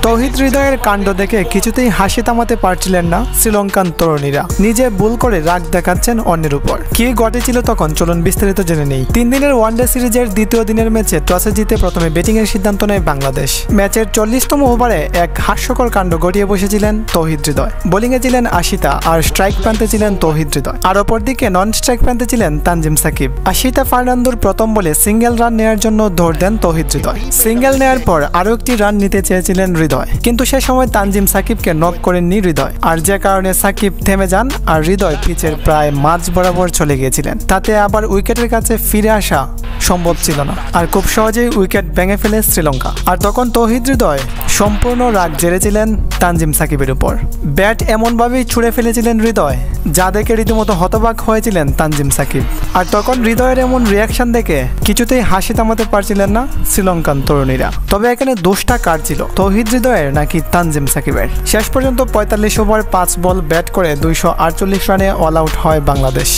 তৌহিদ হৃদয়ের কাণ্ড দেখে কিছুতেই হাসি থামাতে পারছিলেন না শ্রীলঙ্কান তরুণীরা। নিজে ভুল করে রাগ দেখাচ্ছেন অন্যের উপর। কি ঘটেছিল তখন চলুন বিস্তারিত জেনে নেই। 3 দিনের ওয়ানডে সিরিজের দ্বিতীয় দিনের ম্যাচে টসে জিতে প্রথমে ব্যাটিং এর সিদ্ধান্ত নেয় বাংলাদেশ। ম্যাচের 40তম ওভারে এক হাস্যকর কাণ্ড ঘটিয়ে বসেছিলেন তৌহিদ হৃদয়। বোলিংয়ে ছিলেন আশিতা আর স্ট্রাইক প্রান্তে ছিলেন তৌহিদ হৃদয়। আর অপরদিকে নন স্ট্রাইক প্রান্তে ছিলেন তানজিম সাকিব। আশিতা ফার্নান্দোর প্রথম বলে সিঙ্গেল রান নেওয়ার জন্য দৌড় দেন তৌহিদ হৃদয়। সিঙ্গেল নেওয়ার পর আরও একটি রান নিতে চেয়েছিলেন হৃদয়, কিন্তু সে সময় তানজিম সাকিবকে নক করেননি হৃদয়, আর যে কারণে সাকিব থেমে যান আর হৃদয় পিচের প্রায় মাঝ বরাবর চলে গিয়েছিলেন। তাতে আবার উইকেটের কাছে ফিরে আসা সম্ভব ছিল না, আর খুব সহজেই উইকেট ভেঙে ফেলে শ্রীলঙ্কা। আর তখন তৌহিদ হৃদয় সম্পূর্ণ রাগ জেরেছিলেন তানজিম সাকিবের উপর। ব্যাট এমনভাবেই ছুঁড়ে ফেলেছিলেন হৃদয় যা দেখে রীতিমতো হতবাক হয়েছিলেন তানজিম সাকিব। আর তখন হৃদয়ের এমন রিয়াকশন দেখে কিছুতেই হাসি থামাতে পারছিলেন না শ্রীলঙ্কান তরুণীরা। তবে এখানে দোষটা কার ছিল, তৌহিদ হৃদয়ের নাকি তানজিম সাকিবের? শেষ পর্যন্ত 45 ওভার 5 বল ব্যাট করে 248 রানে অল আউট হয় বাংলাদেশ।